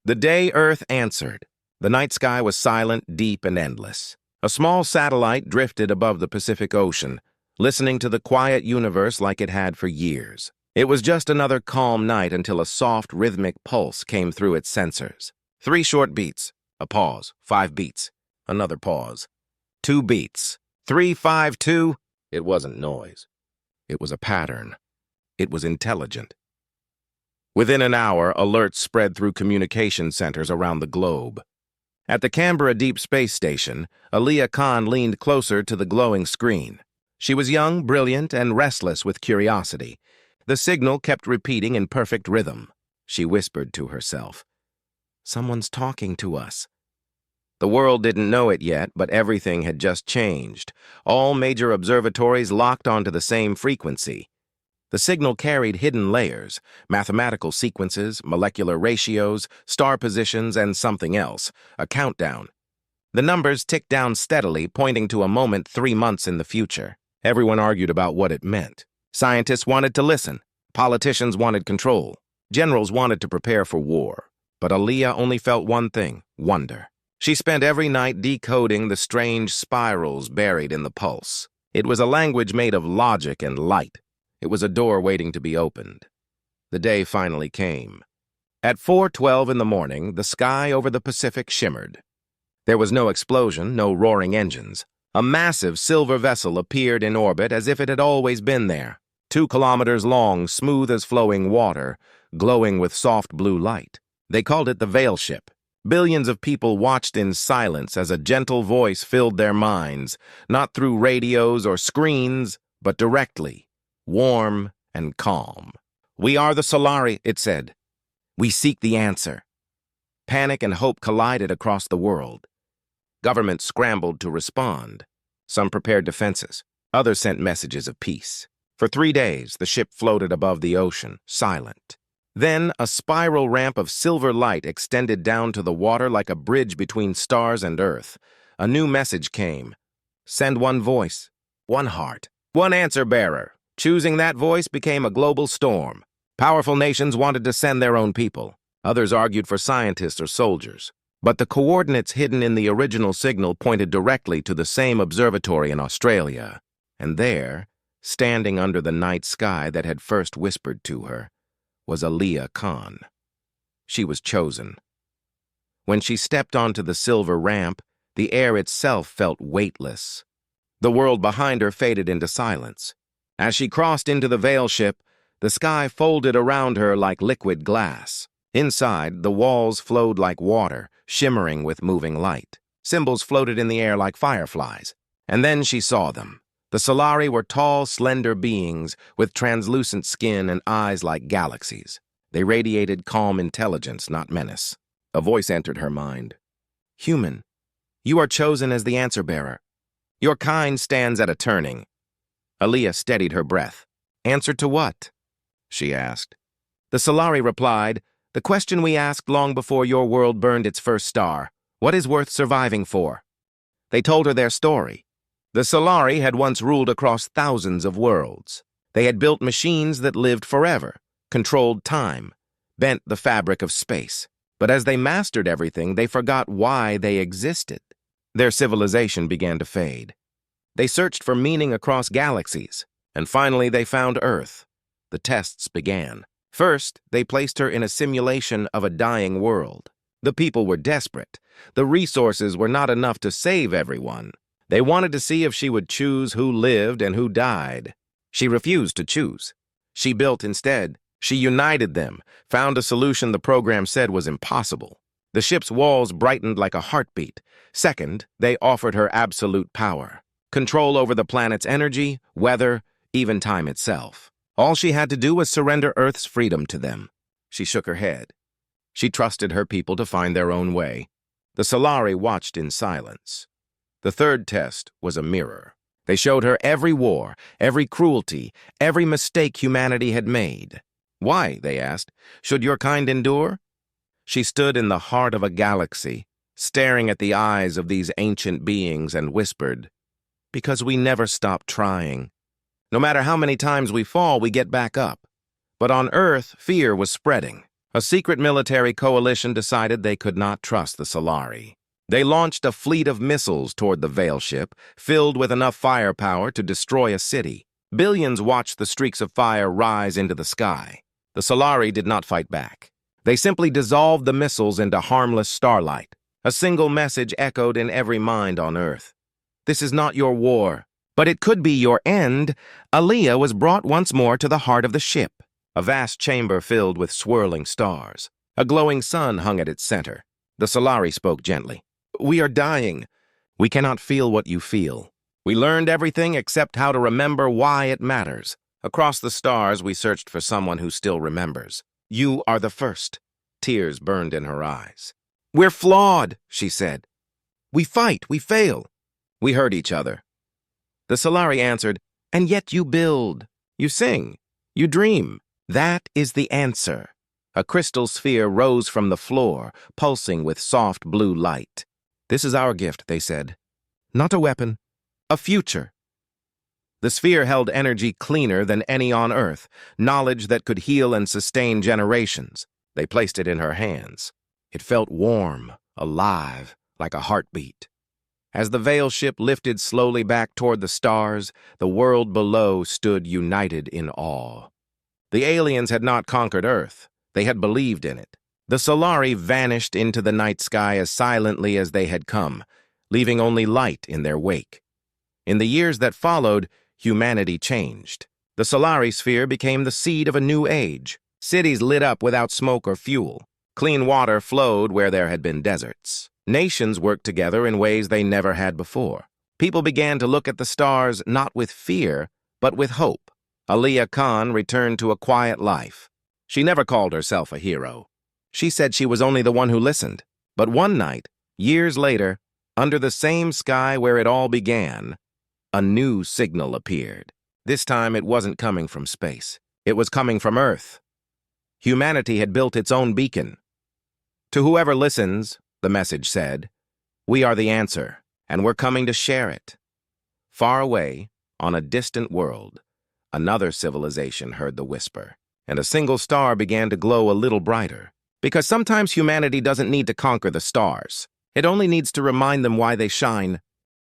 The day Earth answered. The night sky was silent, deep, and endless. A small satellite drifted above the Pacific Ocean, listening to the quiet universe like it had for years. It was just another calm night until a soft, rhythmic pulse came through its sensors. 3 short beats, a pause, 5 beats, another pause, 2 beats, 3, 5, 2. It wasn't noise. It was a pattern. It was intelligent. Within an hour, alerts spread through communication centers around the globe. At the Canberra Deep Space Station, Aliyah Khan leaned closer to the glowing screen. She was young, brilliant, and restless with curiosity. The signal kept repeating in perfect rhythm. She whispered to herself, "Someone's talking to us." The world didn't know it yet, but everything had just changed. All major observatories locked onto the same frequency. The signal carried hidden layers, mathematical sequences, molecular ratios, star positions, and something else, a countdown. The numbers ticked down steadily, pointing to a moment 3 months in the future. Everyone argued about what it meant. Scientists wanted to listen. Politicians wanted control. Generals wanted to prepare for war. But Aliyah only felt one thing: wonder. She spent every night decoding the strange spirals buried in the pulse. It was a language made of logic and light. It was a door waiting to be opened. The day finally came. At 4:12 in the morning, the sky over the Pacific shimmered. There was no explosion, no roaring engines. A massive silver vessel appeared in orbit as if it had always been there, 2 kilometers long, smooth as flowing water, glowing with soft blue light. They called it the Veil Ship. Billions of people watched in silence as a gentle voice filled their minds, not through radios or screens, but directly, warm and calm. "We are the Solari," it said. "We seek the answer." Panic and hope collided across the world. Governments scrambled to respond. Some prepared defenses. Others sent messages of peace. For 3 days, the ship floated above the ocean, silent. Then, a spiral ramp of silver light extended down to the water like a bridge between stars and Earth. A new message came. Send one voice, one heart, one answer bearer. Choosing that voice became a global storm. Powerful nations wanted to send their own people. Others argued for scientists or soldiers. But the coordinates hidden in the original signal pointed directly to the same observatory in Australia. And there, standing under the night sky that had first whispered to her, was Aliyah Khan. She was chosen. When she stepped onto the silver ramp, the air itself felt weightless. The world behind her faded into silence. As she crossed into the Veil Ship, the sky folded around her like liquid glass. Inside, the walls flowed like water, shimmering with moving light. Symbols floated in the air like fireflies. And then she saw them. The Solari were tall, slender beings with translucent skin and eyes like galaxies. They radiated calm intelligence, not menace. A voice entered her mind. "Human, you are chosen as the answer bearer. Your kind stands at a turning." Aliyah steadied her breath. "Answer to what?" she asked. The Solari replied, "The question we asked long before your world burned its first star. What is worth surviving for?" They told her their story. The Solari had once ruled across thousands of worlds. They had built machines that lived forever, controlled time, bent the fabric of space. But as they mastered everything, they forgot why they existed. Their civilization began to fade. They searched for meaning across galaxies, and finally they found Earth. The tests began. First, they placed her in a simulation of a dying world. The people were desperate. The resources were not enough to save everyone. They wanted to see if she would choose who lived and who died. She refused to choose. She built instead. She united them, found a solution the program said was impossible. The ship's walls brightened like a heartbeat. Second, they offered her absolute power. Control over the planet's energy, weather, even time itself. All she had to do was surrender Earth's freedom to them. She shook her head. She trusted her people to find their own way. The Solari watched in silence. The third test was a mirror. They showed her every war, every cruelty, every mistake humanity had made. "Why," they asked, "should your kind endure?" She stood in the heart of a galaxy, staring at the eyes of these ancient beings and whispered, "Because we never stop trying. No matter how many times we fall, we get back up." But on Earth, fear was spreading. A secret military coalition decided they could not trust the Solari. They launched a fleet of missiles toward the Veil ship, filled with enough firepower to destroy a city. Billions watched the streaks of fire rise into the sky. The Solari did not fight back. They simply dissolved the missiles into harmless starlight. A single message echoed in every mind on Earth. This is not your war, but it could be your end. Aliyah was brought once more to the heart of the ship, a vast chamber filled with swirling stars. A glowing sun hung at its center. The Solari spoke gently. We are dying. We cannot feel what you feel. We learned everything except how to remember why it matters. Across the stars, we searched for someone who still remembers. You are the first. Tears burned in her eyes. We're flawed, she said. We fight, we fail. We hurt each other. The Solari answered, and yet you build, you sing, you dream. That is the answer. A crystal sphere rose from the floor, pulsing with soft blue light. This is our gift, they said. Not a weapon, a future. The sphere held energy cleaner than any on Earth, knowledge that could heal and sustain generations. They placed it in her hands. It felt warm, alive, like a heartbeat. As the Veil ship lifted slowly back toward the stars, the world below stood united in awe. The aliens had not conquered Earth. They had believed in it. The Solari vanished into the night sky as silently as they had come, leaving only light in their wake. In the years that followed, humanity changed. The Solari sphere became the seed of a new age. Cities lit up without smoke or fuel. Clean water flowed where there had been deserts. Nations worked together in ways they never had before. People began to look at the stars not with fear, but with hope. Aliyah Khan returned to a quiet life. She never called herself a hero. She said she was only the one who listened. But one night, years later, under the same sky where it all began, a new signal appeared. This time it wasn't coming from space. It was coming from Earth. Humanity had built its own beacon. To whoever listens, the message said, we are the answer, and we're coming to share it. Far away, on a distant world, another civilization heard the whisper, and a single star began to glow a little brighter. Because sometimes humanity doesn't need to conquer the stars. It only needs to remind them why they shine